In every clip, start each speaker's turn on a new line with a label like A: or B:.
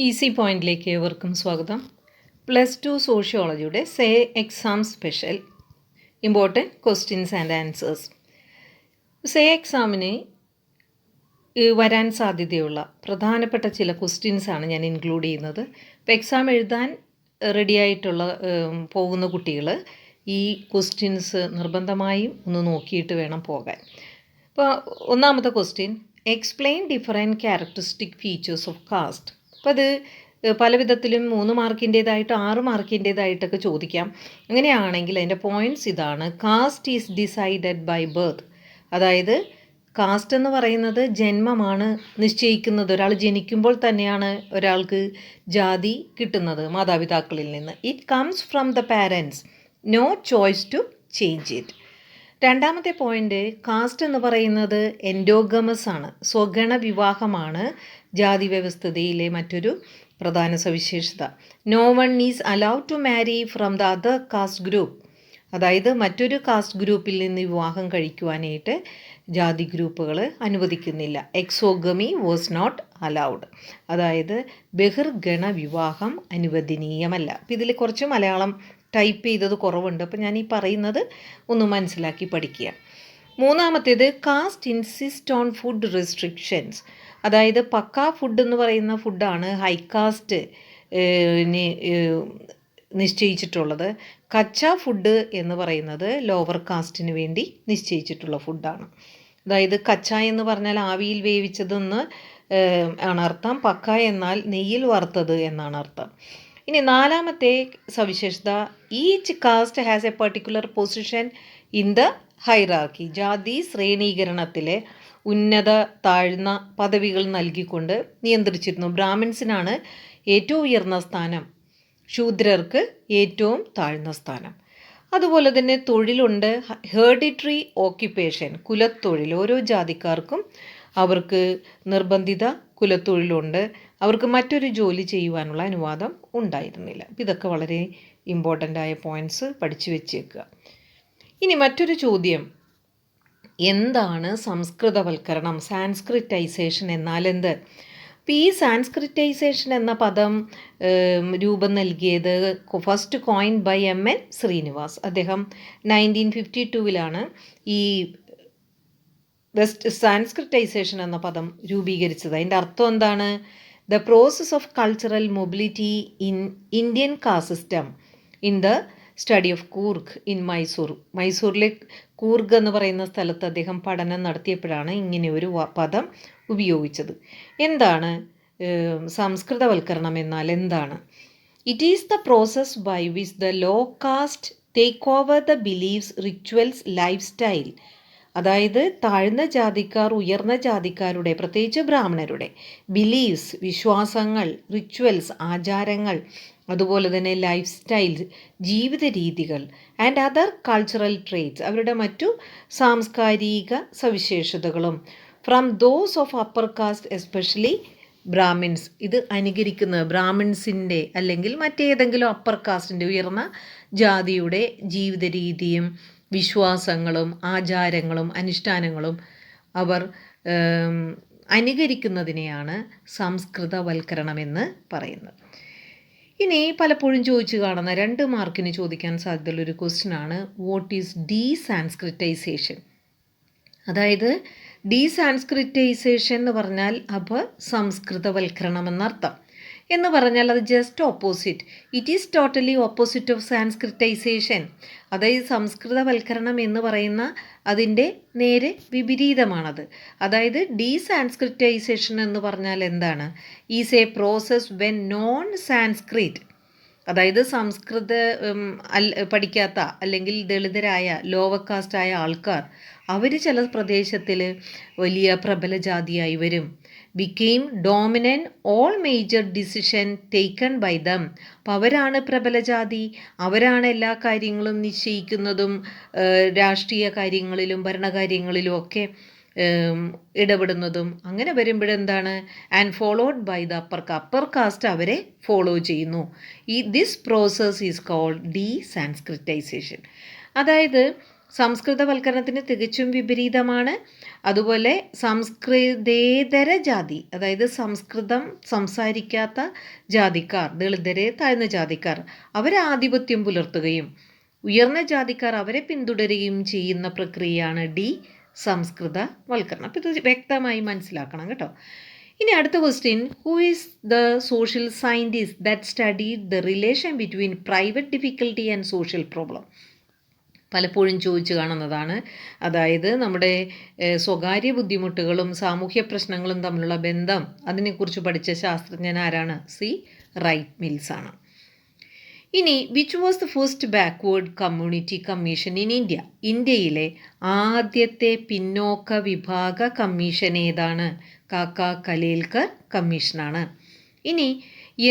A: Easy പോയിന്റിലേക്ക് ഏവർക്കും സ്വാഗതം. +2 സോഷ്യോളജിയുടെ say exam special important questions and answers. Say എക്സാമിന് വരാൻ സാധ്യതയുള്ള പ്രധാനപ്പെട്ട ചില ക്വസ്റ്റ്യൻസാണ് ഞാൻ ഇൻക്ലൂഡ് ചെയ്യുന്നത്. ഇപ്പോൾ എക്സാം എഴുതാൻ റെഡിയായിട്ടുള്ള പോകുന്ന കുട്ടികൾ ഈ ക്വസ്റ്റ്യൻസ് നിർബന്ധമായും ഒന്ന് നോക്കിയിട്ട് വേണം പോകാൻ. ഇപ്പോൾ ഒന്നാമത്തെ question, explain different characteristic features of caste. അപ്പോൾ അത് പല വിധത്തിലും 3 മാർക്കിൻ്റേതായിട്ട് 6 മാർക്കിൻ്റേതായിട്ടൊക്കെ ചോദിക്കാം. അങ്ങനെയാണെങ്കിൽ അതിൻ്റെ പോയിൻറ്റ്സ് ഇതാണ്. Caste is decided by birth. അതായത് കാസ്റ്റ് എന്ന് പറയുന്നത് ജന്മമാണ് നിശ്ചയിക്കുന്നത്. ഒരാൾ ജനിക്കുമ്പോൾ തന്നെയാണ് ഒരാൾക്ക് ജാതി കിട്ടുന്നത് മാതാപിതാക്കളിൽ നിന്ന്. It comes from the parents, no choice to change it. രണ്ടാമത്തെ പോയിൻ്റ്, കാസ്റ്റ് എന്ന് പറയുന്നത് എൻഡോഗമസ് ആണ്, സ്വഗണ വിവാഹമാണ് ജാതി വ്യവസ്ഥതയിലെ മറ്റൊരു പ്രധാന സവിശേഷത. No one is allowed to marry from the other caste group. അതായത് മറ്റൊരു കാസ്റ്റ് ഗ്രൂപ്പിൽ നിന്ന് വിവാഹം കഴിക്കുവാനായിട്ട് ജാതി ഗ്രൂപ്പുകൾ അനുവദിക്കുന്നില്ല. Exogamy was not allowed. അതായത് ബഹിർഗണ വിവാഹം അനുവദനീയമല്ല. അപ്പോൾ ഇതിൽ കുറച്ച് മലയാളം ടൈപ്പ് ചെയ്തത് കുറവുണ്ട്. അപ്പോൾ ഞാൻ ഈ പറയുന്നത് ഒന്ന് മനസ്സിലാക്കി പഠിക്കുക. മൂന്നാമത്തേത്, caste insist on food restrictions. അതായത് പക്കാ ഫുഡ് എന്ന് പറയുന്ന ഫുഡാണ് ഹൈകാസ്റ്റ് നിശ്ചയിച്ചിട്ടുള്ളത്. കച്ച ഫുഡ് എന്ന് പറയുന്നത് ലോവർ കാസ്റ്റിന് വേണ്ടി നിശ്ചയിച്ചിട്ടുള്ള ഫുഡാണ്. അതായത് കച്ച എന്ന് പറഞ്ഞാൽ ആവിയിൽ വേവിച്ചതെന്ന് ആണ് അർത്ഥം. പക്ക എന്നാൽ നെയ്യിൽ വറുത്തത് എന്നാണ് അർത്ഥം. ഇനി നാലാമത്തെ സവിശേഷത, each caste has a particular position in the hierarchy. ജാതി ശ്രേണീകരണത്തിലെ ഉന്നത താഴ്ന്ന പദവികൾ നൽകിക്കൊണ്ട് നിയന്ത്രിച്ചിരുന്നു. ബ്രാഹ്മിൻസിനാണ് ഏറ്റവും ഉയർന്ന സ്ഥാനം, ശൂദ്രർക്ക് ഏറ്റവും താഴ്ന്ന സ്ഥാനം. അതുപോലെ തന്നെ തൊഴിലുണ്ട്, ഹെറിഡിറ്ററി ഓക്യുപ്പേഷൻ, കുലത്തൊഴിൽ. ഓരോ ജാതിക്കാർക്കും അവർക്ക് നിർബന്ധിത കുലത്തൊഴിലുണ്ട്. അവർക്ക് മറ്റൊരു ജോലി ചെയ്യുവാനുള്ള അനുവാദം ഉണ്ടായിരുന്നില്ല. ഇതൊക്കെ വളരെ ഇമ്പോർട്ടൻ്റ് ആയ പോയിൻറ്റ്സ് പഠിച്ചു വെച്ചേക്കുക. ഇനി മറ്റൊരു ചോദ്യം, എന്താണ് സംസ്കൃതവൽക്കരണം? സാൻസ്ക്രിറ്റൈസേഷൻ എന്നാൽ എന്ത്? അപ്പോൾ ഈ സാൻസ്ക്രിറ്റൈസേഷൻ എന്ന പദം രൂപം നൽകിയത് first coin by M.N. Srinivas. അദ്ദേഹം 1952 ഈ സാൻസ്ക്രിറ്റൈസേഷൻ എന്ന പദം രൂപീകരിച്ചത്. അതിൻ്റെ അർത്ഥം എന്താണ്? The process of cultural mobility in Indian caste system in the study of Coorg in Mysore. മൈസൂരിലെ കൂർഗ് എന്ന് പറയുന്ന സ്ഥലത്ത് അദ്ദേഹം പഠനം നടത്തിയപ്പോഴാണ് ഇങ്ങനെ ഒരു പദം ഉപയോഗിച്ചത്. എന്താണ് സംസ്കൃതവൽക്കരണം എന്നാൽ എന്താണ്? It is the process by which the low caste take over the beliefs, rituals, life style. അതായത് താഴ്ന്ന ജാതിക്കാർ ഉയർന്ന ജാതിക്കാരുടെ, പ്രത്യേകിച്ച് ബ്രാഹ്മണരുടെ ബിലീഫ്സ്, വിശ്വാസങ്ങൾ, റിച്വൽസ്, ആചാരങ്ങൾ, അതുപോലെ തന്നെ ലൈഫ് സ്റ്റൈൽ, ജീവിത രീതികൾ, ആൻഡ് അതർ കൾച്ചറൽ ട്രേറ്റ്സ്, അവരുടെ മറ്റു സാംസ്കാരിക സവിശേഷതകളും from those of upper cast especially Brahmins. ഇത് അനുകരിക്കുന്നത് ബ്രാഹ്മിൻസിൻ്റെ അല്ലെങ്കിൽ മറ്റേതെങ്കിലും അപ്പർ കാസ്റ്റിൻ്റെ ഉയർന്ന ജാതിയുടെ ജീവിത രീതിയും വിശ്വാസങ്ങളും ആചാരങ്ങളും അനുഷ്ഠാനങ്ങളും അവർ അനുകരിക്കുന്നതിനെയാണ് സംസ്കൃതവൽക്കരണമെന്ന് പറയുന്നത്. ഇനി പലപ്പോഴും ചോദിച്ചു കാണുന്ന 2 മാർക്കിന് ചോദിക്കാൻ സാധ്യതയുള്ളൊരു ക്വസ്റ്റ്യനാണ്, വാട്ട് ഈസ് ഡീസാൻസ്ക്രിറ്റൈസേഷൻ? അതായത് ഡീസാൻസ്ക്രിറ്റൈസേഷൻ എന്ന് പറഞ്ഞാൽ സംസ്കൃതവൽക്കരണം എന്നർത്ഥം. എന്ന് പറഞ്ഞാൽ അത് just opposite, it is totally opposite of Sanskritisation. അതായത് സംസ്കൃതവൽക്കരണം എന്ന് പറയുന്ന അതിൻ്റെ നേരെ വിപരീതമാണത്. അതായത് ഡീസാൻസ്ക്രിറ്റൈസേഷൻ എന്ന് പറഞ്ഞാൽ എന്താണ്? Is A process when non Sanskrit, അതായത് സംസ്കൃതം പഠിക്കാത്ത അല്ലെങ്കിൽ ദളിതരായ ലോവർ കാസ്റ്റായ ആൾക്കാർ അവർ ചില പ്രദേശത്തിൽ വലിയ പ്രബല ജാതിയായി വരും. Became dominant all major decision taken by them. അപ്പം അവരാണ് പ്രബല ജാതി, അവരാണ് എല്ലാ കാര്യങ്ങളും നിശ്ചയിക്കുന്നതും രാഷ്ട്രീയ കാര്യങ്ങളിലും ഭരണകാര്യങ്ങളിലും ഒക്കെ ഇടപെടുന്നതും. അങ്ങനെ വരുമ്പോഴെന്താണ്? And followed by the upper caste അവരെ ഫോളോ ചെയ്യുന്നു. This process is called desanskritization. അതായത് സംസ്കൃതവൽക്കരണത്തിന് തികച്ചും വിപരീതമാണ്. അതുപോലെ സംസ്കൃതേതര ജാതി, അതായത് സംസ്കൃതം സംസാരിക്കാത്ത ജാതിക്കാർ, ദളിതരെ, താഴ്ന്ന ജാതിക്കാർ, അവരെ ആധിപത്യം പുലർത്തുകയും ഉയർന്ന ജാതിക്കാർ അവരെ പിന്തുടരുകയും ചെയ്യുന്ന പ്രക്രിയയാണ് സംസ്കൃതവൽക്കരണം. അപ്പോൾ ഇത് വ്യക്തമായി മനസ്സിലാക്കണം കേട്ടോ. ഇനി അടുത്ത question, who is the social scientist that studied the relation between private difficulty and social problem? പലപ്പോഴും ചോദിച്ചു കാണുന്നതാണ്. അതായത് നമ്മുടെ സ്വകാര്യ ബുദ്ധിമുട്ടുകളും സാമൂഹ്യ പ്രശ്നങ്ങളും തമ്മിലുള്ള ബന്ധം, അതിനെക്കുറിച്ച് പഠിച്ച ശാസ്ത്രജ്ഞൻ ആരാണ്? റൈറ്റ് മിൽസ് ആണ്. ഇനി which was the first backward community commission in India? ഇന്ത്യയിലെ ആദ്യത്തെ പിന്നോക്ക വിഭാഗ കമ്മീഷൻ ഏതാണ്? കാക്ക കലേൽക്കർ കമ്മീഷനാണ്. ഇനി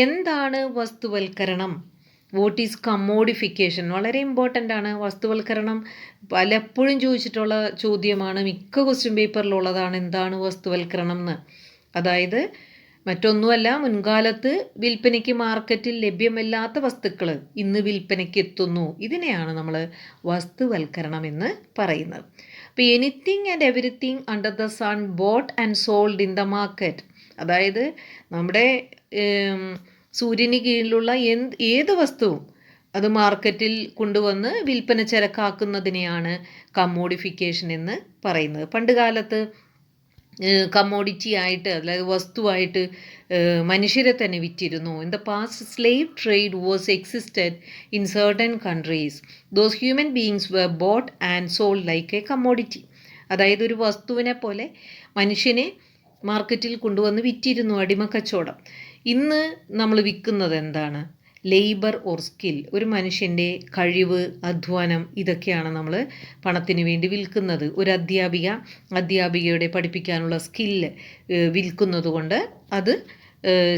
A: എന്താണ് വസ്തുവൽക്കരണം? What is കമ്മോഡിഫിക്കേഷൻ? വളരെ ഇമ്പോർട്ടൻ്റ് ആണ്. വസ്തുവൽക്കരണം പലപ്പോഴും ചോദിച്ചിട്ടുള്ള ചോദ്യമാണ്, മിക്ക ക്വസ്റ്റ്യൻ പേപ്പറിലുള്ളതാണ്. എന്താണ് വസ്തുവൽക്കരണം എന്ന്? അതായത് മറ്റൊന്നുമല്ല, മുൻകാലത്ത് വിൽപ്പനയ്ക്ക് മാർക്കറ്റിൽ ലഭ്യമല്ലാത്ത വസ്തുക്കൾ ഇന്ന് വിൽപ്പനയ്ക്ക് എത്തുന്നു. ഇതിനെയാണ് നമ്മൾ വസ്തുവൽക്കരണം എന്ന് പറയുന്നത്. അപ്പോൾ anything and everything under the sun bought and sold in the market, അതായത് നമ്മുടെ സൂര്യന് കീഴിലുള്ള ഏത് വസ്തുവും അത് മാർക്കറ്റിൽ കൊണ്ടുവന്ന് വിൽപ്പന ചരക്കാക്കുന്നതിനെയാണ് കമ്മോഡിഫിക്കേഷൻ എന്ന് പറയുന്നത്. പണ്ട് കാലത്ത് കമ്മോഡിറ്റി ആയിട്ട്, അതായത് വസ്തുവായിട്ട് മനുഷ്യരെ തന്നെ വിറ്റിരുന്നു. In the past slave trade was existed in certain countries. Those human beings were bought and sold like a commodity. അതായത് ഒരു വസ്തുവിനെ പോലെ മനുഷ്യനെ മാർക്കറ്റിൽ കൊണ്ടുവന്ന് വിറ്റിരുന്നു, അടിമക്കച്ചവടം. ഇന്ന് നമ്മൾ വിൽക്കുന്നത് എന്താണ്? ലേബർ ഓർ സ്കിൽ, ഒരു മനുഷ്യൻ്റെ കഴിവ്, അധ്വാനം, ഇതൊക്കെയാണ് നമ്മൾ പണത്തിന് വേണ്ടി വിൽക്കുന്നത്. ഒരു അധ്യാപികയുടെ പഠിപ്പിക്കാനുള്ള സ്കില്ല് വിൽക്കുന്നത് കൊണ്ട് അത്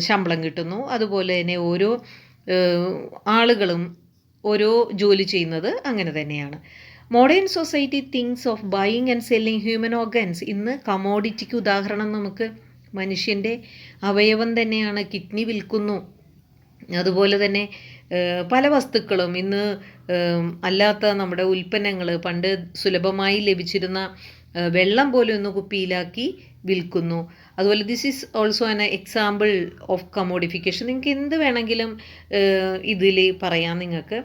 A: ശമ്പളം കിട്ടുന്നു. അതുപോലെ തന്നെ ഓരോ ആളുകളും ഓരോ ജോലി ചെയ്യുന്നത് അങ്ങനെ തന്നെയാണ്. Modern society things of buying and selling human organs. ഇന്ന് കമോഡിറ്റിക്ക് ഉദാഹരണം നമുക്ക് മനുഷ്യൻ്റെ അവയവം തന്നെയാണ്. കിഡ്നി വിൽക്കുന്നു. അതുപോലെ തന്നെ പല വസ്തുക്കളും ഇന്ന് അല്ലാത്ത നമ്മുടെ ഉൽപ്പന്നങ്ങൾ, പണ്ട് സുലഭമായി ലഭിച്ചിരുന്ന വെള്ളം പോലും ഇന്ന് കുപ്പിയിലാക്കി വിൽക്കുന്നു. അതുപോലെ this is also an example of commodification. നിങ്ങൾക്ക് എന്ത് വേണമെങ്കിലും ഇതിൽ പറയാം. നിങ്ങൾക്ക്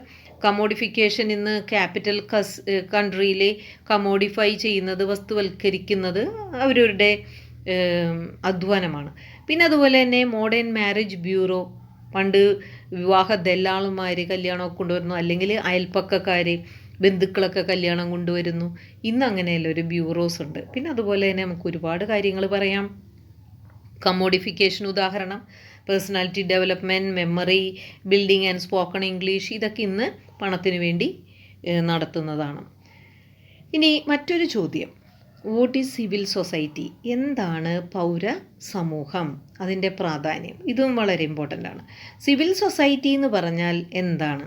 A: കമോഡിഫിക്കേഷൻ ഇന്ന് ക്യാപിറ്റൽ കൺട്രിയിൽ കമോഡിഫൈ ചെയ്യുന്നത്, വസ്തുവൽക്കരിക്കുന്നത് അവരുടെ അധ്വാനമാണ്. പിന്നെ അതുപോലെ തന്നെ മോഡേൺ മാരേജ് ബ്യൂറോ, പണ്ട് വിവാഹ ദല്ലാളുമാർ കല്യാണമൊക്കെ കൊണ്ടുവരുന്നു, അല്ലെങ്കിൽ അയൽപ്പക്കക്കാർ, ബന്ധുക്കളൊക്കെ കല്യാണം കൊണ്ടുവരുന്നു. ഇന്ന് അങ്ങനെയല്ല, ഒരു ബ്യൂറോസ് ഉണ്ട്. പിന്നെ അതുപോലെ തന്നെ നമുക്ക് ഒരുപാട് കാര്യങ്ങൾ പറയാം. കമ്മോഡിഫിക്കേഷൻ ഉദാഹരണം personality development, memory building and spoken English, ഇതൊക്കെ ഇന്ന് പണത്തിന് വേണ്ടി നടത്തുന്നതാണ്. ഇനി മറ്റൊരു ചോദ്യം, വാട്ട് ഈസ് സിവിൽ സൊസൈറ്റി? എന്താണ് പൗര സമൂഹം? അതിൻ്റെ പ്രാധാന്യം, ഇതും വളരെ ഇമ്പോർട്ടൻ്റ് ആണ്. സിവിൽ സൊസൈറ്റി എന്ന് പറഞ്ഞാൽ എന്താണ്?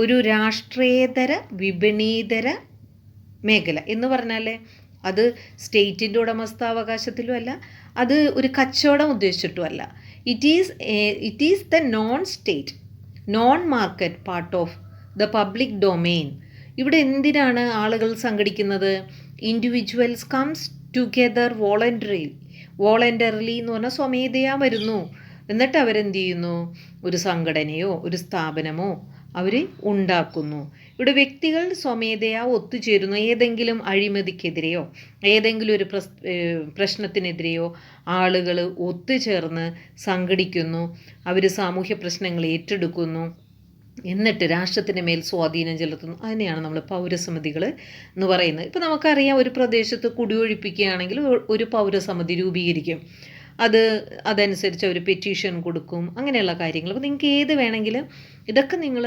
A: ഒരു രാഷ്ട്രീയേതര വിപണീതര മേഖല എന്ന് പറഞ്ഞാൽ അത് സ്റ്റേറ്റിൻ്റെ ഉടമസ്ഥാവകാശത്തിലും അല്ല, അത് ഒരു കച്ചവടം ഉദ്ദേശിച്ചിട്ടുമല്ല. It is the non state, non market part of the public domain. ഇവിടെ എന്തിനാണ് ആളുകൾ സംഘടിക്കുന്നത്? ഇൻഡിവിജ്വൽസ് കംസ് ടുഗെദർ വോളണ്ടറിലി എന്ന് പറഞ്ഞാൽ സ്വമേധയാ വരുന്നു. എന്നിട്ട് അവരെന്ത് ചെയ്യുന്നു? ഒരു സംഘടനയോ ഒരു സ്ഥാപനമോ അവർ ഉണ്ടാക്കുന്നു. ഇവിടെ വ്യക്തികൾ സ്വമേധയാ ഒത്തുചേരുന്നു. ഏതെങ്കിലും അഴിമതിക്കെതിരെയോ ഏതെങ്കിലും ഒരു പ്രശ്നത്തിനെതിരെയോ ആളുകൾ ഒത്തുചേർന്ന് സംഘടിക്കുന്നു. അവർ സാമൂഹ്യ പ്രശ്നങ്ങൾ ഏറ്റെടുക്കുന്നു, എന്നിട്ട് രാഷ്ട്രത്തിൻ്റെ മേൽ സ്വാധീനം ചെലുത്തുന്നു. അതിനെയാണ് നമ്മൾ പൗരസമിതികൾ എന്ന് പറയുന്നത്. ഇപ്പോൾ നമുക്കറിയാം, ഒരു പ്രദേശത്ത് കുടിയൊഴിപ്പിക്കുകയാണെങ്കിൽ ഒരു പൗരസമിതി രൂപീകരിക്കും. അതനുസരിച്ച് ഒരു പെറ്റീഷൻ കൊടുക്കും, അങ്ങനെയുള്ള കാര്യങ്ങൾ. അപ്പോൾ നിങ്ങൾക്ക് ഏത് വേണമെങ്കിലും, ഇതൊക്കെ നിങ്ങൾ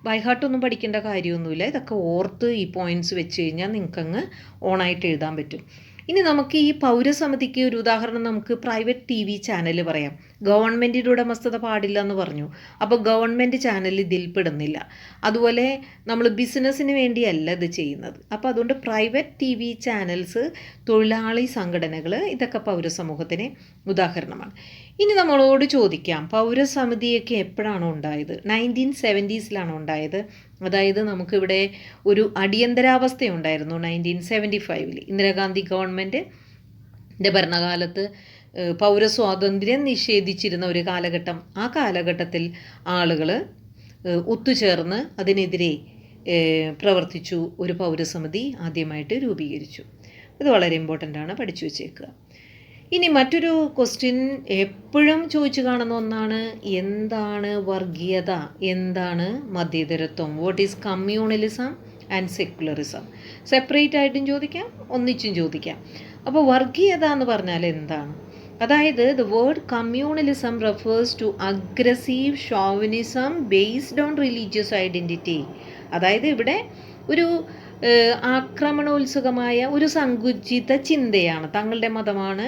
A: ബൈഹാർട്ടൊന്നും പഠിക്കേണ്ട കാര്യമൊന്നുമില്ല. ഇതൊക്കെ ഓർത്ത് ഈ പോയിൻറ്റ്സ് വെച്ച് കഴിഞ്ഞാൽ നിങ്ങൾക്കങ്ങ് ഓണായിട്ട് എഴുതാൻ പറ്റും. ഇനി നമുക്ക് ഈ പൗരസമിതിക്ക് ഒരു ഉദാഹരണം നമുക്ക് പ്രൈവറ്റ് TV ചാനൽ പറയാം. ഗവൺമെൻറ്റിൻ്റെ ഉടമസ്ഥത പാടില്ല എന്ന് പറഞ്ഞു. അപ്പോൾ ഗവൺമെൻറ് ചാനൽ ഇതിൽ പെടുന്നില്ല. അതുപോലെ നമ്മൾ ബിസിനസ്സിന് വേണ്ടിയല്ല ഇത് ചെയ്യുന്നത്. അപ്പോൾ അതുകൊണ്ട് പ്രൈവറ്റ് TV ചാനൽസ്, തൊഴിലാളി സംഘടനകൾ, ഇതൊക്കെ പൗരസമൂഹത്തിന് ഉദാഹരണമാണ്. ഇനി നമ്മളോട് ചോദിക്കാം, പൗരസമിതിയൊക്കെ എപ്പോഴാണോ ഉണ്ടായത്? 1970s ഉണ്ടായത്. അതായത് നമുക്കിവിടെ ഒരു അടിയന്തരാവസ്ഥയുണ്ടായിരുന്നു 1975. ഇന്ദിരാഗാന്ധി ഗവൺമെൻറ്റിൻ്റെ ഭരണകാലത്ത് പൗരസ്വാതന്ത്ര്യം നിഷേധിച്ചിരുന്ന ഒരു കാലഘട്ടം. ആ കാലഘട്ടത്തിൽ ആളുകൾ ഒത്തുചേർന്ന് അതിനെതിരെ പ്രവർത്തിച്ചു. ഒരു പൗരസമിതി ആദ്യമായിട്ട് രൂപീകരിച്ചു. ഇത് വളരെ ഇമ്പോർട്ടൻ്റ് ആണ്, പഠിച്ചു വെച്ചേക്കുക. ഇനി മറ്റൊരു ക്വസ്റ്റ്യൻ എപ്പോഴും ചോദിച്ചു കാണുന്ന ഒന്നാണ്, എന്താണ് വർഗീയത, എന്താണ് മതേതരത്വം? What is communalism and secularism? Separate ആയിട്ടും ചോദിക്കാം, ഒന്നിച്ചും ചോദിക്കാം. അപ്പോൾ വർഗീയത എന്ന് പറഞ്ഞാൽ എന്താണ്? അതായത് the word communalism refers to aggressive chauvinism based on religious identity. അതായത് ഇവിടെ ഒരു ആക്രമണോത്സുകമായ ഒരു സങ്കുചിത ചിന്തയാണ്. തങ്ങളുടെ മതമാണ്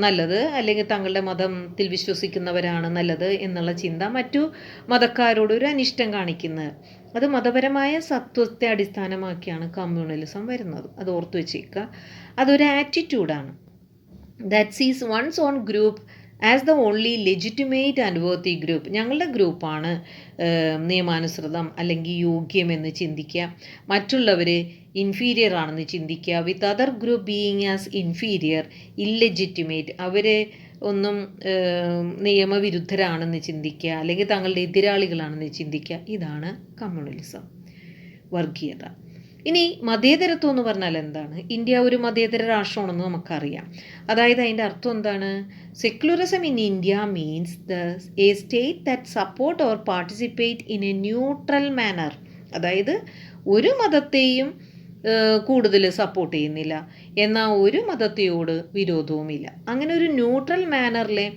A: നല്ലത്, അല്ലെങ്കിൽ തങ്ങളുടെ മതത്തിൽ വിശ്വസിക്കുന്നവരാണ് നല്ലത് എന്നുള്ള ചിന്ത മറ്റു മതക്കാരോട് ഒരു അനിഷ്ടം കാണിക്കുന്നത്. അത് മതപരമായ സത്വത്തെ അടിസ്ഥാനമാക്കിയാണ് കമ്മ്യൂണലിസം വരുന്നത്. അത് ഓർത്തു വെച്ചേക്കുക. അതൊരു ആറ്റിറ്റ്യൂഡാണ്. that sees one's own group as the only legitimate and worthy group. ഞങ്ങളുടെ ഗ്രൂപ്പാണ് നിയമാനുസൃതം അല്ലെങ്കിൽ യോഗ്യമെന്ന് ചിന്തിക്കുക. മറ്റുള്ളവർ ഇൻഫീരിയർ ആണെന്ന് ചിന്തിക്കുക. With other group being as inferior, illegitimate, അവർ ഒന്നും നിയമവിരുദ്ധരാണെന്ന് ചിന്തിക്കുക, അല്ലെങ്കിൽ തങ്ങളുടെ എതിരാളികളാണെന്ന് ചിന്തിക്കുക. ഇതാണ് കമ്മ്യൂണലിസം, വർഗീയത. ഇനി മതേതരത്വം എന്ന് പറഞ്ഞാൽ എന്താണ്? ഇന്ത്യ ഒരു മതേതര രാഷ്ട്രമാണെന്ന് നമുക്കറിയാം. അതായത് അതിൻ്റെ അർത്ഥം എന്താണ്? Secularism in India means a state that support or participate in a neutral manner. അതായത് ഒരു മതത്തെയും കൂടുതൽ സപ്പോർട്ട് ചെയ്യുന്നില്ല, എന്നാൽ ഒരു മതത്തെയോട് വിരോധവുമില്ല. അങ്ങനെ ഒരു ന്യൂട്രൽ മാനറിലെ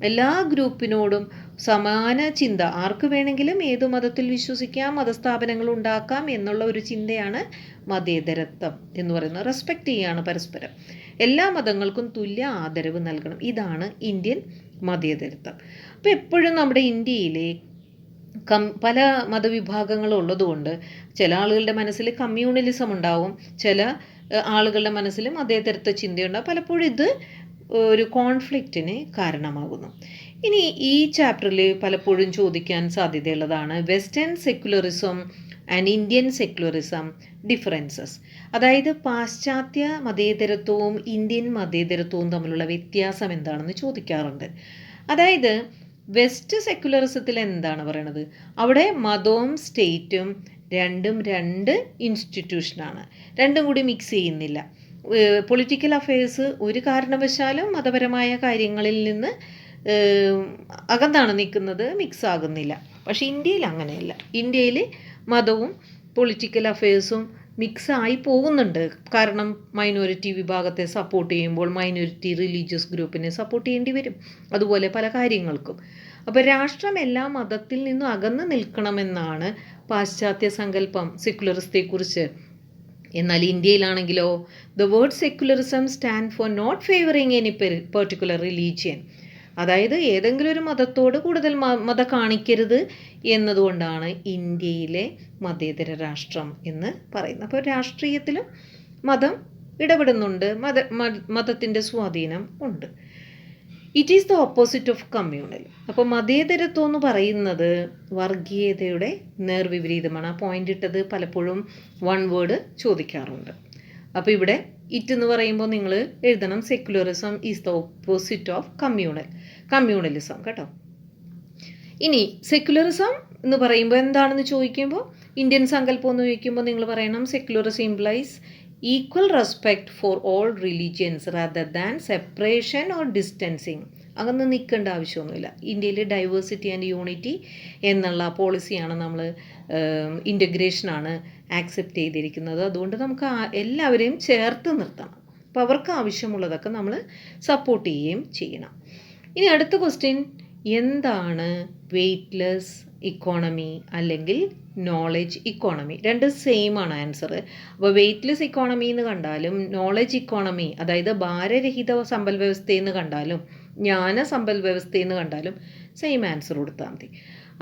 A: എല്ലാ ഗ്രൂപ്പിനോടും സമാന ചിന്ത, ആർക്ക് വേണമെങ്കിലും ഏതു മതത്തിൽ വിശ്വസിക്കാം, മതസ്ഥാപനങ്ങൾ ഉണ്ടാക്കാം എന്നുള്ള ഒരു ചിന്തയാണ് മതേതരത്വം എന്ന് പറയുന്നത്. റെസ്പെക്റ്റ് ചെയ്യാണ് പരസ്പരം, എല്ലാ മതങ്ങൾക്കും തുല്യ ആദരവ് നൽകണം. ഇതാണ് ഇന്ത്യൻ മതേതരത്വം. അപ്പോൾ എപ്പോഴും നമ്മുടെ ഇന്ത്യയിലെ പല മതവിഭാഗങ്ങളും ഉള്ളതുകൊണ്ട് ചില ആളുകളുടെ മനസ്സിൽ കമ്മ്യൂണലിസം ഉണ്ടാവും, ചില ആളുകളുടെ മനസ്സിൽ മതേതരത്വ ചിന്തയുണ്ടാവും. പലപ്പോഴും ഇത് ഒരു കോൺഫ്ലിക്റ്റിന് കാരണമാകുന്നു. ഇനി ഈ ചാപ്റ്ററിൽ പലപ്പോഴും ചോദിക്കാൻ സാധ്യതയുള്ളതാണ് western secularism and Indian secularism differences. അതായത് പാശ്ചാത്യ മതേതരത്വവും ഇന്ത്യൻ മതേതരത്വവും തമ്മിലുള്ള വ്യത്യാസം എന്താണെന്ന് ചോദിക്കാറുണ്ട്. അതായത് വെസ്റ്റ് സെക്യുലറിസത്തിൽ എന്താണ് പറയണത്? അവിടെ മതവും സ്റ്റേറ്റും രണ്ടും രണ്ട് ഇൻസ്റ്റിറ്റ്യൂഷനാണ്, രണ്ടും കൂടി മിക്സ് ചെയ്യുന്നില്ല. പൊളിറ്റിക്കൽ അഫയേഴ്സ് ഒരു കാരണവശാലും മതപരമായ കാര്യങ്ങളിൽ നിന്ന് അകന്നാണ് നിൽക്കുന്നത്, മിക്സ് ആകുന്നില്ല. പക്ഷേ ഇന്ത്യയിൽ അങ്ങനെയല്ല. ഇന്ത്യയിൽ മതവും പൊളിറ്റിക്കൽ അഫയേഴ്സും മിക്സ് ആയി പോകുന്നുണ്ട്. കാരണം മൈനോറിറ്റി വിഭാഗത്തെ സപ്പോർട്ട് ചെയ്യുമ്പോൾ മൈനോറിറ്റി റിലീജിയസ് ഗ്രൂപ്പിനെ സപ്പോർട്ട് ചെയ്യേണ്ടി വരും, അതുപോലെ പല കാര്യങ്ങൾക്കും. അപ്പോൾ രാഷ്ട്രം എല്ലാ മതത്തിൽ നിന്നും അകന്ന് നിൽക്കണമെന്നാണ് പാശ്ചാത്യ സങ്കല്പം സെക്യുലറിസത്തെക്കുറിച്ച്. എന്നാൽ ഇന്ത്യയിലാണെങ്കിലോ the word secularism stand for not favouring any particular religion. അതായത് ഏതെങ്കിലും ഒരു മതത്തോട് കൂടുതൽ മതം കാണിക്കരുത് എന്നതുകൊണ്ടാണ് ഇന്ത്യയിലെ മതേതര രാഷ്ട്രം എന്ന് പറയുന്നത്. അപ്പോൾ രാഷ്ട്രീയത്തിലും മതം ഇടപെടുന്നുണ്ട്, മതത്തിൻ്റെ സ്വാധീനം ഉണ്ട്. It is the opposite of communal. അപ്പോൾ മതേതരത്വം എന്ന് പറയുന്നത് വർഗീയതയുടെ നേർവിപരീതമാണ്. ആ പോയിന്റ് ഇട്ടത് പലപ്പോഴും വൺ വേർഡ് ചോദിക്കാറുണ്ട്. അപ്പോൾ ഇവിടെ ഇറ്റ് എന്ന് പറയുമ്പോൾ നിങ്ങൾ എഴുതണം secularism is the opposite of communalism കേട്ടോ. ഇനി സെക്യുലറിസം എന്ന് പറയുമ്പോൾ എന്താണെന്ന് ചോദിക്കുമ്പോൾ, ഇന്ത്യൻ സങ്കല്പം എന്ന് ചോദിക്കുമ്പോൾ നിങ്ങൾ പറയണം secularism implies equal respect for all religions rather than separation or distancing. അങ്ങനെ നിൽക്കേണ്ട ആവശ്യമൊന്നുമില്ല. ഇന്ത്യയിൽ ഡൈവേഴ്സിറ്റി ആൻഡ് യൂണിറ്റി എന്നുള്ള പോളിസിയാണ് നമ്മൾ, ഇൻ്റഗ്രേഷനാണ് ആക്സെപ്റ്റ് ചെയ്തിരിക്കുന്നത്. അതുകൊണ്ട് നമുക്ക് എല്ലാവരെയും ചേർത്ത് നിർത്തണം. അപ്പോൾ അവർക്ക് ആവശ്യമുള്ളതൊക്കെ നമ്മൾ സപ്പോർട്ട് ചെയ്യുകയും ചെയ്യണം. ഇനി അടുത്ത ക്വസ്റ്റ്യൻ, എന്താണ് വെയ്റ്റ്ലെസ് ഇക്കോണമി അല്ലെങ്കിൽ നോളജ് ഇക്കോണമി? രണ്ട് സെയിം ആണ് ആൻസർ. അപ്പോൾ വെയ്റ്റ്ലെസ് ഇക്കോണമി എന്ന് കണ്ടാലും നോളജ് ഇക്കോണമി, അതായത് ഭാരരഹിത സമ്പൽ വ്യവസ്ഥയെന്ന് കണ്ടാലും ജ്ഞാന സമ്പൽ വ്യവസ്ഥയെന്ന് കണ്ടാലും സെയിം ആൻസർ കൊടുത്താൽ മതി.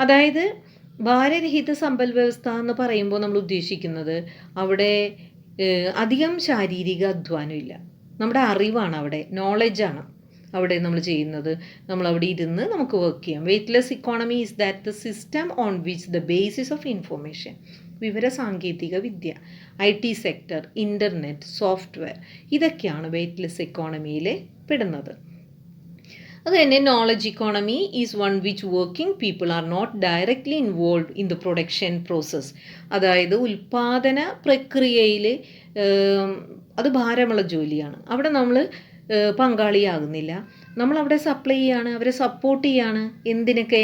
A: അതായത് ഭാരരഹിത സമ്പൽ വ്യവസ്ഥ എന്ന് പറയുമ്പോൾ നമ്മൾ ഉദ്ദേശിക്കുന്നത് അവിടെ അധികം ശാരീരിക അധ്വാനമില്ല. നമ്മുടെ അറിവാണ് അവിടെ, നോളജാണ് അവിടെ നമ്മൾ ചെയ്യുന്നത്. നമ്മളവിടെ ഇരുന്ന് നമുക്ക് വർക്ക് ചെയ്യാം. Weightless economy is that the system on which the basis of information, വിവര സാങ്കേതിക വിദ്യ, IT സെക്ടർ, ഇൻ്റർനെറ്റ്, സോഫ്റ്റ്വെയർ, ഇതൊക്കെയാണ് വെയ്റ്റ്ലെസ് ഇക്കോണമിയിൽ പെടുന്നത്. അത് തന്നെ knowledge economy is one which working people are not directly involve in the production process. അതായത് ഉൽപ്പാദന പ്രക്രിയയിൽ അത് ഭാരമുള്ള ജോലിയാണ്. അവിടെ നമ്മൾ പങ്കാളിയാകുന്നില്ല. നമ്മളവിടെ സപ്ലൈ ചെയ്യാണ്, അവരെ സപ്പോർട്ട് ചെയ്യാണ്. എന്തിനൊക്കെ?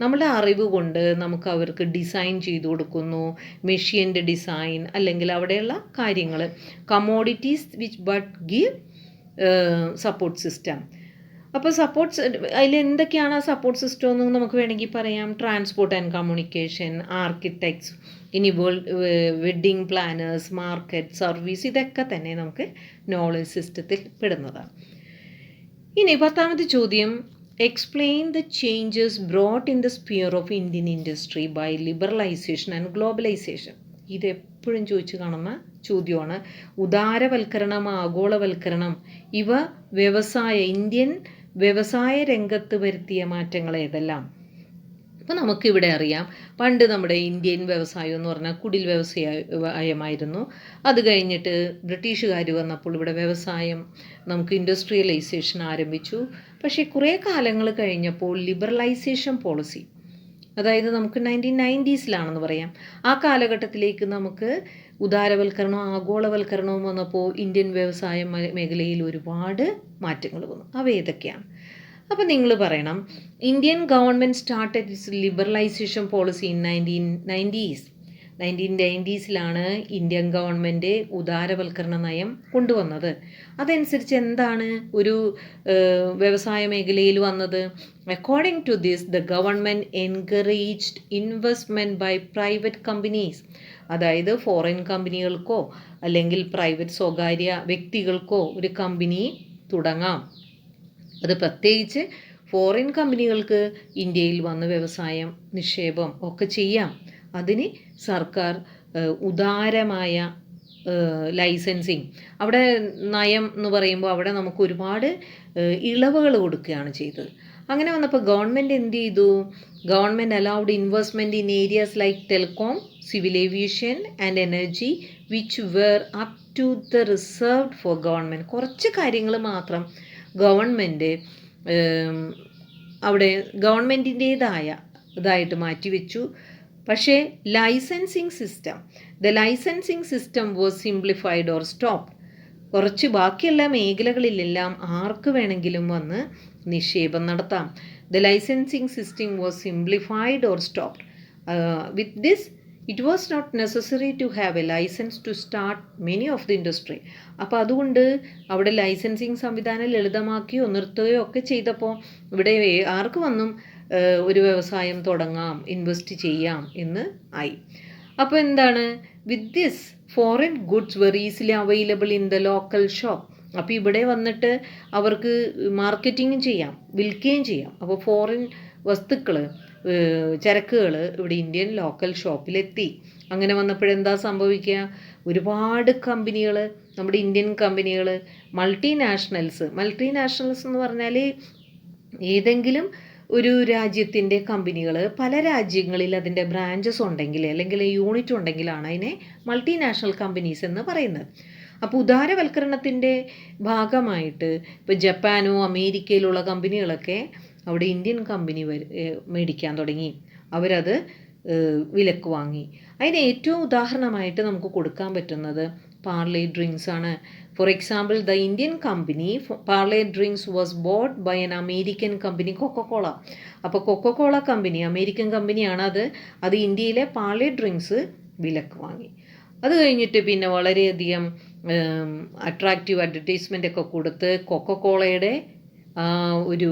A: നമ്മളുടെ അറിവ് കൊണ്ട് നമുക്ക് അവർക്ക് ഡിസൈൻ ചെയ്തു കൊടുക്കുന്നു, മെഷീൻ്റെ ഡിസൈൻ, അല്ലെങ്കിൽ അവിടെയുള്ള കാര്യങ്ങൾ, commodities which but give support system. അപ്പോൾ സപ്പോർട്ട് അതിൽ എന്തൊക്കെയാണ് സപ്പോർട്ട് സിസ്റ്റം എന്ന് നമുക്ക് വേണമെങ്കിൽ പറയാം. ട്രാൻസ്പോർട്ട് ആൻഡ് കമ്മ്യൂണിക്കേഷൻ, ആർക്കിടെക്ട്സ്, ഇനി വെഡ്ഡിങ് പ്ലാനേഴ്സ്, മാർക്കറ്റ്, സർവീസ്, ഇതൊക്കെ തന്നെ നമുക്ക് നോളജ് സിസ്റ്റത്തിൽ പെടുന്നതാണ്. ഇനി 10ാമത്തെ ചോദ്യം, explain the changes brought in the sphere of Indian industry by liberalisation and globalisation. ഇത് എപ്പോഴും ചോദിച്ചു കാണുന്ന ചോദ്യമാണ്. ഉദാരവൽക്കരണം, ആഗോളവൽക്കരണം, ഇവ ഇന്ത്യൻ വ്യവസായ രംഗത്ത് വരുത്തിയ മാറ്റങ്ങൾ ഏതെല്ലാം? അപ്പോൾ നമുക്കിവിടെ അറിയാം, പണ്ട് നമ്മുടെ ഇന്ത്യൻ വ്യവസായം എന്ന് പറഞ്ഞാൽ കുടിൽ വ്യവസായമായിരുന്നു. അത് കഴിഞ്ഞിട്ട് ബ്രിട്ടീഷുകാർ വന്നപ്പോൾ ഇവിടെ വ്യവസായം നമുക്ക് ഇൻഡസ്ട്രിയലൈസേഷൻ ആരംഭിച്ചു. പക്ഷേ കുറേ കാലങ്ങൾ കഴിഞ്ഞപ്പോൾ ലിബറലൈസേഷൻ പോളിസി, അതായത് നമുക്ക് 1990s പറയാം, ആ കാലഘട്ടത്തിലേക്ക് നമുക്ക് ഉദാരവൽക്കരണവും ആഗോളവൽക്കരണവും വന്നപ്പോൾ ഇന്ത്യൻ വ്യവസായ മേഖലയിൽ ഒരുപാട് മാറ്റങ്ങൾ വന്നു. അവ ഏതൊക്കെയാണ്? അപ്പോൾ നിങ്ങൾ പറയണം, Indian government started its liberalisation policy in 1990s. 1990s Indian government ഉദാരവൽക്കരണ നയം കൊണ്ടുവന്നത്. അതനുസരിച്ച് എന്താണ് ഒരു വ്യവസായ മേഖലയിൽ വന്നത്? According to this the government encouraged investment by private companies. അതായത് ഫോറിൻ കമ്പനികൾക്കോ അല്ലെങ്കിൽ പ്രൈവറ്റ് സ്വകാര്യ വ്യക്തികൾക്കോ ഒരു കമ്പനി തുടങ്ങാം. അത് പ്രത്യേകിച്ച് ഫോറിൻ കമ്പനികൾക്ക് ഇന്ത്യയിൽ വന്ന് വ്യവസായം, നിക്ഷേപം ഒക്കെ ചെയ്യാം. അതിന് സർക്കാർ ഉദാരമായ ലൈസൻസിങ്, അവിടെ നയം എന്ന് പറയുമ്പോൾ അവിടെ നമുക്ക് ഒരുപാട് ഇളവുകൾ കൊടുക്കുകയാണ് ചെയ്തത്. അങ്ങനെ വന്നപ്പോൾ ഗവൺമെൻറ് എന്ത് ചെയ്തു? Government allowed investment in areas like telecom, civil aviation and energy which were up to the reserved for government. കുറച്ച് കാര്യങ്ങൾ മാത്രം ഗവൺമെൻറ് അവിടെ ഗവൺമെൻറ്റിൻ്റേതായ ഇതായിട്ട് മാറ്റിവെച്ചു. പക്ഷേ the licensing system was simplified or stopped. കുറച്ച് ബാക്കിയുള്ള മേഖലകളിലെല്ലാം ആർക്ക് വേണമെങ്കിലും വന്ന് നിക്ഷേപം നടത്താം. The licensing system was simplified or stopped. With this it was not necessary to have a licence to start many of the industry. അപ്പോൾ അതുകൊണ്ട് അവിടെ ലൈസൻസിങ് സംവിധാനം ലളിതമാക്കിയോ നിർത്തുകയോ ഒക്കെ ചെയ്തപ്പോൾ ഇവിടെ ആർക്ക് വന്നും ഒരു വ്യവസായം തുടങ്ങാം, ഇൻവെസ്റ്റ് ചെയ്യാം എന്ന് ആയി. അപ്പോൾ എന്താണ്? With this foreign goods were easily available in the local shop. അപ്പോൾ ഇവിടെ വന്നിട്ട് അവർക്ക് മാർക്കറ്റിങ്ങും ചെയ്യാം, വിൽക്കുകയും ചെയ്യാം. അപ്പോൾ ഫോറിൻ വസ്തുക്കൾ, ചരക്കുകൾ ഇവിടെ ഇന്ത്യൻ ലോക്കൽ ഷോപ്പിലെത്തി. അങ്ങനെ വന്നപ്പോഴെന്താ സംഭവിക്കുക? ഒരുപാട് കമ്പനികൾ, നമ്മുടെ ഇന്ത്യൻ കമ്പനികൾ, മൾട്ടിനാഷണൽസ് എന്ന് പറഞ്ഞാൽ ഏതെങ്കിലും ഒരു രാജ്യത്തിൻ്റെ കമ്പനികൾ പല രാജ്യങ്ങളിൽ അതിൻ്റെ ബ്രാഞ്ചസ് ഉണ്ടെങ്കിൽ അല്ലെങ്കിൽ യൂണിറ്റ് ഉണ്ടെങ്കിലാണ് അതിനെ മൾട്ടിനാഷണൽ കമ്പനീസ് എന്ന് പറയുന്നത്. അപ്പോൾ ഉദാരവൽക്കരണത്തിൻ്റെ ഭാഗമായിട്ട് ഇപ്പോൾ ജപ്പാനോ അമേരിക്കയിലുള്ള കമ്പനികളൊക്കെ അവിടെ ഇന്ത്യൻ കമ്പനി മേടിക്കാൻ തുടങ്ങി. അവരത് വിലക്ക് വാങ്ങി. അതിന് ഏറ്റവും ഉദാഹരണമായിട്ട് നമുക്ക് കൊടുക്കാൻ പറ്റുന്നത് പാർലെ ഡ്രിങ്ക്സ് ആണ്. For example, the Indian company Parle drinks was bought by an American company Coca Cola. അപ്പോൾ കൊക്കക്കോള കമ്പനി അമേരിക്കൻ കമ്പനിയാണ്. അത് ഇന്ത്യയിലെ പാർലെ ഡ്രിങ്ക്സ് വിലക്ക് വാങ്ങി. അത് കഴിഞ്ഞിട്ട് പിന്നെ വളരെയധികം അട്രാക്റ്റീവ് അഡ്വർടൈസ്മെൻ്റ് ഒക്കെ കൊടുത്ത് കൊക്കക്കോളയുടെ ഒരു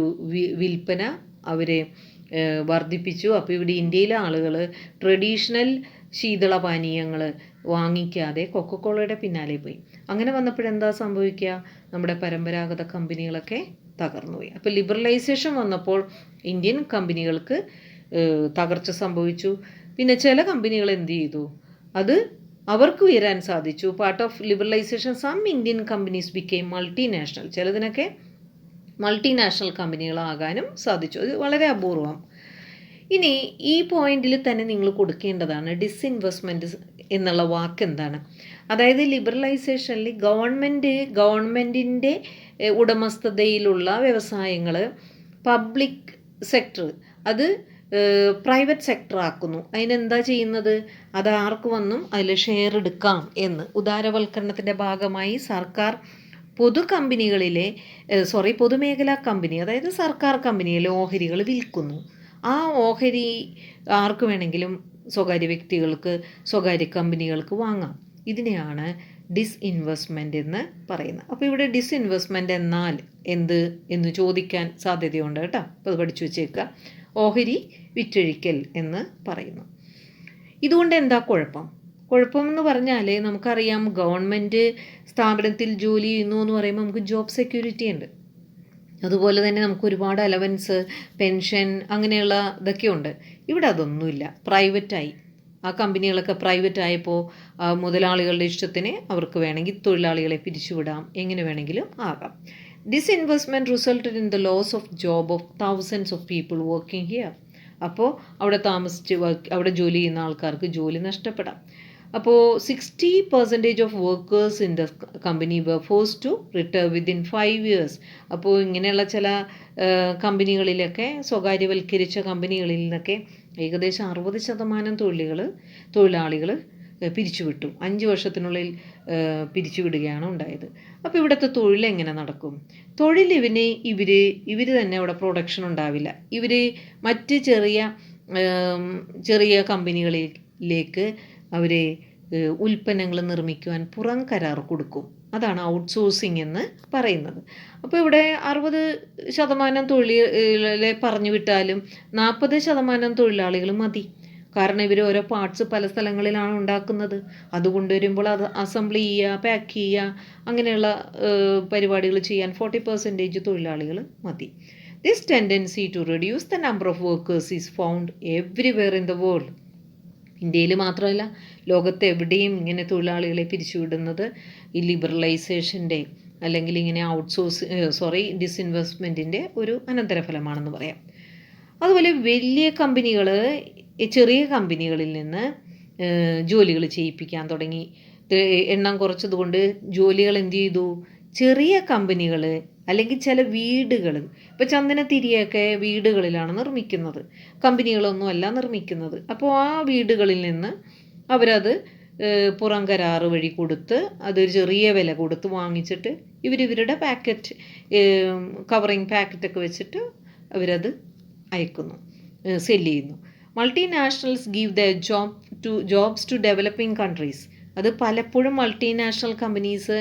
A: വിൽപ്പന അവരെ വർദ്ധിപ്പിച്ചു. അപ്പോൾ ഇവിടെ ഇന്ത്യയിലെ ആളുകൾ ട്രഡീഷണൽ ശീതളപാനീയങ്ങൾ, വാങ്ങിക്കാതെ കൊക്കക്കോളയുടെ പിന്നാലെ പോയി. അങ്ങനെ വന്നപ്പോഴെന്താ സംഭവിക്കുക? നമ്മുടെ പരമ്പരാഗത കമ്പനികളൊക്കെ തകർന്നുപോയി. അപ്പോൾ ലിബറലൈസേഷൻ വന്നപ്പോൾ ഇന്ത്യൻ കമ്പനികൾക്ക് തകർച്ച സംഭവിച്ചു. പിന്നെ ചില കമ്പനികൾ എന്ത് ചെയ്തു? അത് അവർക്ക് ഉയരാൻ സാധിച്ചു. Part of liberalisation some Indian companies became multinational. ചിലതിനൊക്കെ മൾട്ടിനാഷണൽ കമ്പനികളാകാനും സാധിച്ചു. അത് വളരെ അപൂർവം. ഇനി ഈ പോയിന്റിൽ തന്നെ നിങ്ങൾ കൊടുക്കേണ്ടതാണ് ഡിസ്ഇൻവെസ്റ്റ്മെൻറ്റ് എന്നുള്ള വാക്ക് എന്താണ്. അതായത് ലിബറലൈസേഷനിൽ ഗവൺമെൻറ്റിൻ്റെ ഉടമസ്ഥതയിലുള്ള വ്യവസായങ്ങൾ പബ്ലിക് സെക്ടർ അത് പ്രൈവറ്റ് സെക്ടർ ആക്കുന്നു. അതിനെന്താ ചെയ്യുന്നത്? അത് ആർക്ക് വന്നും അതിൽ ഷെയർ എടുക്കാം എന്ന് ഉദാരവൽക്കരണത്തിൻ്റെ ഭാഗമായി സർക്കാർ പൊതുമേഖലാ കമ്പനി, അതായത് സർക്കാർ കമ്പനിയിലെ ഓഹരികൾ വിൽക്കുന്നു. ആ ഓഹരി ആർക്ക് വേണമെങ്കിലും സ്വകാര്യ വ്യക്തികൾക്ക്, സ്വകാര്യ കമ്പനികൾക്ക് വാങ്ങാം. ഇതിനെയാണ് ഡിസ്ഇൻവെസ്റ്റ്മെൻറ്റ് എന്ന് പറയുന്നത്. അപ്പോൾ ഇവിടെ ഡിസ്ഇൻവെസ്റ്റ്മെൻറ്റ് എന്നാൽ എന്ത് എന്ന് ചോദിക്കാൻ സാധ്യതയുണ്ട് കേട്ടോ. അപ്പോൾ അത് പഠിച്ചു വെച്ചേക്കുക. ഓഹരി വിറ്റഴിക്കൽ എന്ന് പറയുന്നു. ഇതുകൊണ്ട് എന്താ കുഴപ്പമെന്ന് പറഞ്ഞാൽ നമുക്കറിയാം, ഗവൺമെൻറ് സ്ഥാപനത്തിൽ ജോലി ചെയ്യുന്നു എന്ന് പറയുമ്പോൾ നമുക്ക് ജോബ് സെക്യൂരിറ്റി ഉണ്ട്. അതുപോലെ തന്നെ നമുക്ക് ഒരുപാട് അലവൻസ്, പെൻഷൻ അങ്ങനെയുള്ള ഇതൊക്കെ ഉണ്ട്. ഇവിടെ അതൊന്നുമില്ല. പ്രൈവറ്റായി. ആ കമ്പനികളൊക്കെ പ്രൈവറ്റ് ആയപ്പോൾ മുതലാളികളുടെ ഇഷ്ടത്തിന് അവർക്ക് വേണമെങ്കിൽ തൊഴിലാളികളെ പിരിച്ചുവിടാം, എങ്ങനെ വേണമെങ്കിലും ആകാം. Disinvestment resulted in the loss of job of thousands of people working here. അപ്പോൾ അവിടെ ജോലി ചെയ്യുന്ന ആൾക്കാർക്ക് ജോലി നഷ്ടപ്പെടാം. അപ്പോൾ 60% of workers in the company were forced to retire within 5 years. അപ്പോൾ ഇങ്ങനെയുള്ള ചില കമ്പനികളിലൊക്കെ, സ്വകാര്യവൽക്കരിച്ച കമ്പനികളിൽ നിന്നൊക്കെ ഏകദേശം 60% തൊഴിലാളികൾ പിരിച്ചുവിട്ടു. 5 വർഷത്തിനുള്ളിൽ പിരിച്ചുവിടുകയാണ് ഉണ്ടായത്. അപ്പോൾ ഇവിടുത്തെ തൊഴിൽ എങ്ങനെ നടക്കും? തൊഴിൽ ഇവർ തന്നെ അവിടെ പ്രൊഡക്ഷൻ ഉണ്ടാവില്ല. ഇവർ മറ്റ് ചെറിയ കമ്പനികളിലേക്ക് അവരെ ഉൽപ്പന്നങ്ങൾ നിർമ്മിക്കുവാൻ പുറം കരാർ കൊടുക്കും. അതാണ് ഔട്ട്സോഴ്സിങ് എന്ന് പറയുന്നത്. അപ്പോൾ ഇവിടെ 60% തൊഴിലാളികളെ പറഞ്ഞു വിട്ടാലും 40% തൊഴിലാളികൾ മതി. കാരണം ഇവർ ഓരോ പാർട്സ് പല സ്ഥലങ്ങളിലാണ് ഉണ്ടാക്കുന്നത്. അത് കൊണ്ടുവരുമ്പോൾ അത് അസംബിൾ ചെയ്യുക, പാക്ക് ചെയ്യുക, അങ്ങനെയുള്ള പരിപാടികൾ ചെയ്യാൻ 40% തൊഴിലാളികൾ മതി. This tendency to reduce the number of workers is found everywhere in the world. ഇന്ത്യയിൽ മാത്രമല്ല, ലോകത്ത് എവിടെയും ഇങ്ങനെ തൊഴിലാളികളെ പിരിച്ചുവിടുന്നത് ഈ ലിബറലൈസേഷൻ്റെ അല്ലെങ്കിൽ ഇങ്ങനെ ഡിസ്ഇൻവെസ്റ്റ്മെൻറ്റിൻ്റെ ഒരു അനന്തരഫലമാണെന്ന് പറയാം. അതുപോലെ വലിയ കമ്പനികൾ ചെറിയ കമ്പനികളിൽ നിന്ന് ജോലികൾ ചെയ്യിപ്പിക്കാൻ തുടങ്ങി. എണ്ണം കുറച്ചതുകൊണ്ട് ജോലികൾ എന്ത് ചെയ്തു? ചെറിയ കമ്പനികൾ അല്ലെങ്കിൽ ചില വീടുകൾ, ഇപ്പോൾ ചന്ദനത്തിരിയൊക്കെ വീടുകളിലാണ് നിർമ്മിക്കുന്നത്, കമ്പനികളൊന്നുമല്ല നിർമ്മിക്കുന്നത്. അപ്പോൾ ആ വീടുകളിൽ നിന്ന് അവരത് പുറം കരാറ് വഴി കൊടുത്ത് അതൊരു ചെറിയ വില കൊടുത്ത് വാങ്ങിച്ചിട്ട് ഇവരുടെ പാക്കറ്റ്, കവറിങ് പാക്കറ്റൊക്കെ വെച്ചിട്ട് അവരത് അയക്കുന്നു, സെല്ല് ചെയ്യുന്നു. Multinationals give the jobs to developing countries. അത് പലപ്പോഴും മൾട്ടിനാഷണൽ കമ്പനീസ്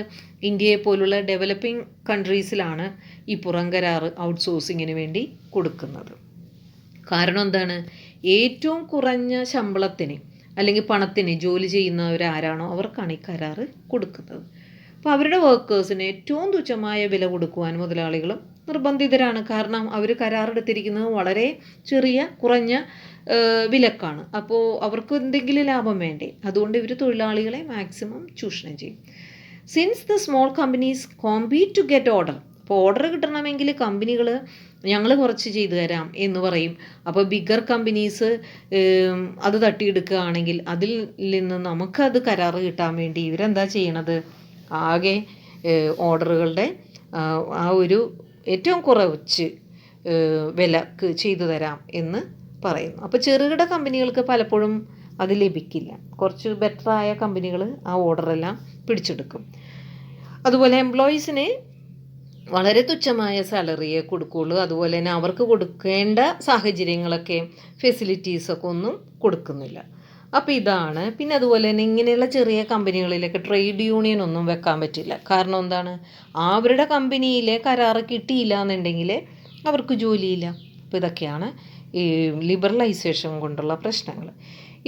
A: ഇന്ത്യയെ പോലുള്ള ഡെവലപ്പിംഗ് കൺട്രീസിലാണ് ഈ പുറം കരാറ് ഔട്ട്സോഴ്സിങ്ങിന് വേണ്ടി കൊടുക്കുന്നത്. കാരണം എന്താണ്? ഏറ്റവും കുറഞ്ഞ ശമ്പളത്തിന് അല്ലെങ്കിൽ പണത്തിന് ജോലി ചെയ്യുന്നവരാരാണോ അവർക്കാണ് ഈ കരാറ് കൊടുക്കുന്നത്. അപ്പോൾ അവരുടെ വർക്കേഴ്സിന് ഏറ്റവും തുച്ഛമായ വില കൊടുക്കുവാൻ മുതലാളികളും നിർബന്ധിതരാണ്. കാരണം അവർ കരാറെടുത്തിരിക്കുന്നത് വളരെ കുറഞ്ഞ വിലക്കാണ്. അപ്പോൾ അവർക്ക് എന്തെങ്കിലും ലാഭം വേണ്ടേ? അതുകൊണ്ട് ഇവർ തൊഴിലാളികളെ മാക്സിമം ചൂഷണം ചെയ്യും. Since the small companies compete to get order. അപ്പോൾ ഓർഡർ കിട്ടണമെങ്കിൽ കമ്പനികൾ ഞങ്ങൾ കുറച്ച് ചെയ്തു തരാം എന്ന് പറയും. അപ്പോൾ ബിഗർ കമ്പനീസ് അത് തട്ടിയെടുക്കുകയാണെങ്കിൽ അതിൽ നിന്ന് നമുക്കത് കരാറ് കിട്ടാൻ വേണ്ടി ഇവരെന്താ ചെയ്യണത്? ആകെ ഓർഡറുകളുടെ ആ ഒരു ഏറ്റവും കുറച്ച് വിലക്ക് ചെയ്തു തരാം എന്ന് പറയുന്നു. അപ്പോൾ ചെറുകിട കമ്പനികൾക്ക് പലപ്പോഴും അത് ലഭിക്കില്ല. കുറച്ച് ബെറ്ററായ കമ്പനികൾ ആ ഓർഡറെല്ലാം പിടിച്ചെടുക്കും. അതുപോലെ എംപ്ലോയീസിന് വളരെ തുച്ഛമായ സാലറിയെ കൊടുക്കുകയുള്ളൂ. അതുപോലെ തന്നെ അവർക്ക് കൊടുക്കേണ്ട സാഹചര്യങ്ങളൊക്കെ, ഫെസിലിറ്റീസൊക്കെ ഒന്നും കൊടുക്കുന്നില്ല. അപ്പോൾ ഇതാണ്. പിന്നെ അതുപോലെ തന്നെ ഇങ്ങനെയുള്ള ചെറിയ കമ്പനികളിലൊക്കെ ട്രേഡ് യൂണിയൻ ഒന്നും വെക്കാൻ പറ്റില്ല. കാരണം എന്താണ്? അവരുടെ കമ്പനിയിലെ കരാറ് കിട്ടിയില്ല എന്നുണ്ടെങ്കിൽ അവർക്ക് ജോലിയില്ല. അപ്പോൾ ഇതൊക്കെയാണ് ഈ ലിബറലൈസേഷൻ കൊണ്ടുള്ള പ്രശ്നങ്ങൾ.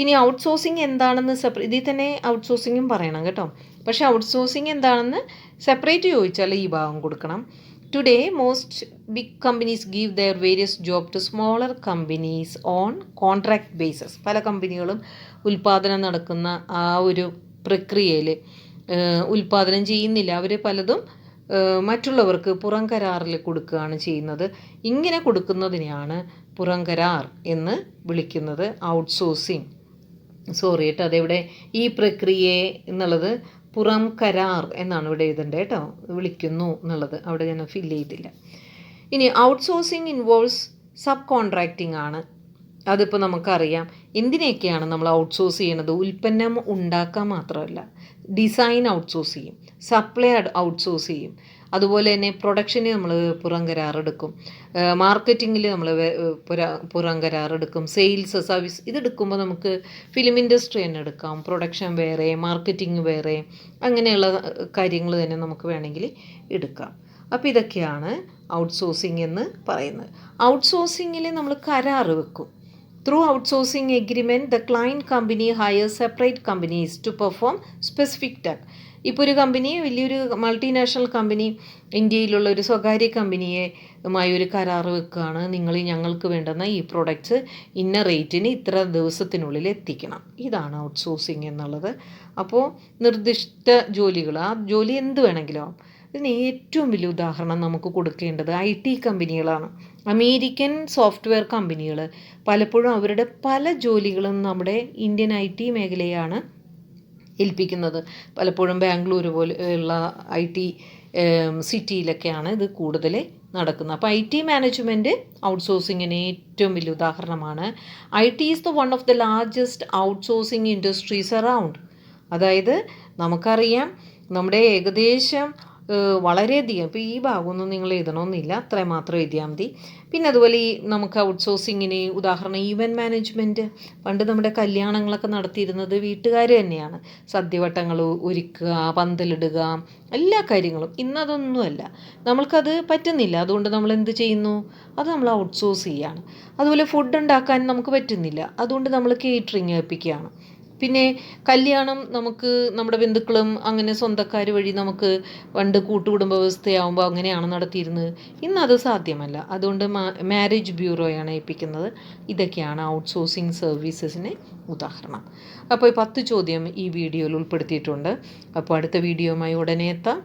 A: ഇനി ഔട്ട്സോഴ്സിങ് എന്താണെന്ന് ഇതിൽ തന്നെ ഔട്ട്സോഴ്സിങ്ങും പറയണം കേട്ടോ. പക്ഷേ ഔട്ട്സോഴ്സിങ് എന്താണെന്ന് സെപ്പറേറ്റ് ചോദിച്ചാൽ ഈ ഭാഗം കൊടുക്കണം. Today most big companies give their various job to smaller companies on contract basis. പല കമ്പനികളും ഉൽപ്പാദനം നടക്കുന്ന ആ ഒരു പ്രക്രിയയിൽ ഉൽപ്പാദനം ചെയ്യുന്നില്ല. അവർ പലതും മറ്റുള്ളവർക്ക് പുറം കരാറിൽ കൊടുക്കുകയാണ് ചെയ്യുന്നത്. ഇങ്ങനെ കൊടുക്കുന്നതിനെയാണ് പുറം കരാർ എന്ന് വിളിക്കുന്നത്, ഔട്ട്സോഴ്സിങ്. സോറി കേട്ടോ, അതെവിടെ ഈ പ്രക്രിയയെ എന്നുള്ളത് പുറം കരാർ എന്നാണ് ഇവിടെ എഴുതേണ്ടത് കേട്ടോ. വിളിക്കുന്നു എന്നുള്ളത് അവിടെ ഞാൻ ഫില്ല് ചെയ്തില്ല. ഇനി ഔട്ട്സോഴ്സിങ് ഇൻവോൾവ്സ് സബ് കോൺട്രാക്റ്റിംഗ് ആണ്. അതിപ്പോൾ നമുക്കറിയാം എന്തിനെയൊക്കെയാണ് നമ്മൾ ഔട്ട്സോഴ്സ് ചെയ്യണത്. ഉൽപ്പന്നം ഉണ്ടാക്കാൻ മാത്രമല്ല, ഡിസൈൻ ഔട്ട്സോഴ്സ് ചെയ്യും, സപ്ലൈ ഔട്ട്സോഴ്സ് ചെയ്യും, അതുപോലെ തന്നെ പ്രൊഡക്ഷന് നമ്മൾ പുറം കരാറെടുക്കും, മാർക്കറ്റിങ്ങിൽ നമ്മൾ പുറം കരാറെടുക്കും, സെയിൽസ് സർവീസ് ഇതെടുക്കുമ്പോൾ നമുക്ക് ഫിലിം ഇൻഡസ്ട്രി തന്നെ എടുക്കാം. പ്രൊഡക്ഷൻ വേറെ, മാർക്കറ്റിംഗ് വേറെ, അങ്ങനെയുള്ള കാര്യങ്ങൾ തന്നെ നമുക്ക് വേണമെങ്കിൽ എടുക്കാം. അപ്പോൾ ഇതൊക്കെയാണ് ഔട്ട്സോഴ്സിംഗ് എന്ന് പറയുന്നത്. ഔട്ട്സോഴ്സിങ്ങിൽ നമ്മൾ കരാർ വെക്കും. Through outsourcing agreement, the client company hires separate companies to perform specific tasks. ഇപ്പോൾ ഒരു കമ്പനി, വലിയൊരു മൾട്ടിനാഷണൽ കമ്പനി, ഇന്ത്യയിലുള്ള ഒരു സ്വകാര്യ കമ്പനിയുമായി ഒരു കരാർ വെക്കുകയാണ്. നിങ്ങൾ ഞങ്ങൾക്ക് വേണ്ടുന്ന ഈ പ്രോഡക്റ്റ്സ് ഇന്ന റേറ്റിന് ഇത്ര ദിവസത്തിനുള്ളിൽ എത്തിക്കണം. ഇതാണ് ഔട്ട്സോഴ്സിങ് എന്നുള്ളത്. അപ്പോൾ നിർദ്ദിഷ്ട ജോലികൾ, ആ ജോലി എന്ത് വേണമെങ്കിലും. ഇതിന് ഏറ്റവും വലിയ ഉദാഹരണം നമുക്ക് കൊടുക്കേണ്ടത് IT കമ്പനികളാണ്. അമേരിക്കൻ സോഫ്റ്റ്വെയർ കമ്പനികൾ പലപ്പോഴും അവരുടെ പല ജോലികളും നമ്മുടെ ഇന്ത്യൻ IT മേഖലയാണ് ഏൽപ്പിക്കുന്നത്. പലപ്പോഴും ബാംഗ്ലൂർ പോലെയുള്ള IT സിറ്റിയിലൊക്കെയാണ് ഇത് കൂടുതൽ നടക്കുന്നത്. അപ്പോൾ IT മാനേജ്മെൻറ്റ് ഔട്ട്സോഴ്സിങ്ങിന് ഏറ്റവും വലിയ ഉദാഹരണമാണ്. IT is the one of the largest outsourcing industries around. അതായത് നമുക്കറിയാം നമ്മുടെ ഏകദേശം വളരെയധികം, ഇപ്പോൾ ഈ ഭാഗമൊന്നും നിങ്ങൾ എഴുതണമെന്നില്ല, അത്ര മാത്രം എഴുതിയാൽ മതി. പിന്നെ അതുപോലെ ഈ നമുക്ക് ഔട്ട്സോഴ്സിങ്ങിന് ഉദാഹരണം ഈവൻറ്റ് മാനേജ്മെൻറ്റ്. പണ്ട് നമ്മുടെ കല്യാണങ്ങളൊക്കെ നടത്തിയിരുന്നത് വീട്ടുകാർ തന്നെയാണ്. സദ്യവട്ടങ്ങൾ ഒരുക്കുക, പന്തലിടുക, എല്ലാ കാര്യങ്ങളും. ഇന്നതൊന്നുമല്ല, നമ്മൾക്കത് പറ്റുന്നില്ല. അതുകൊണ്ട് നമ്മൾ എന്ത് ചെയ്യുന്നു, അത് നമ്മൾ ഔട്ട്സോഴ്സ് ചെയ്യുകയാണ്. അതുപോലെ ഫുഡ് ഉണ്ടാക്കാൻ നമുക്ക് പറ്റുന്നില്ല, അതുകൊണ്ട് നമ്മൾ കേറ്ററിംഗ് ഏൽപ്പിക്കുകയാണ്. പിന്നെ കല്യാണം നമുക്ക് നമ്മുടെ ബന്ധുക്കളും അങ്ങനെ സ്വന്തക്കാർ വഴി നമുക്ക് പണ്ട് കൂട്ടുകുടുംബ വ്യവസ്ഥയാകുമ്പോൾ അങ്ങനെയാണ് നടത്തിയിരുന്നത്. ഇന്നത് സാധ്യമല്ല, അതുകൊണ്ട് മാരേജ് ബ്യൂറോയാണ് ഏൽപ്പിക്കുന്നത്. ഇതൊക്കെയാണ് ഔട്ട്സോഴ്സിങ് സർവീസസിന് ഉദാഹരണം. അപ്പോൾ 10 ചോദ്യം ഈ വീഡിയോയിൽ ഉൾപ്പെടുത്തിയിട്ടുണ്ട്. അപ്പോൾ അടുത്ത വീഡിയോയുമായി ഉടനെ എത്താം.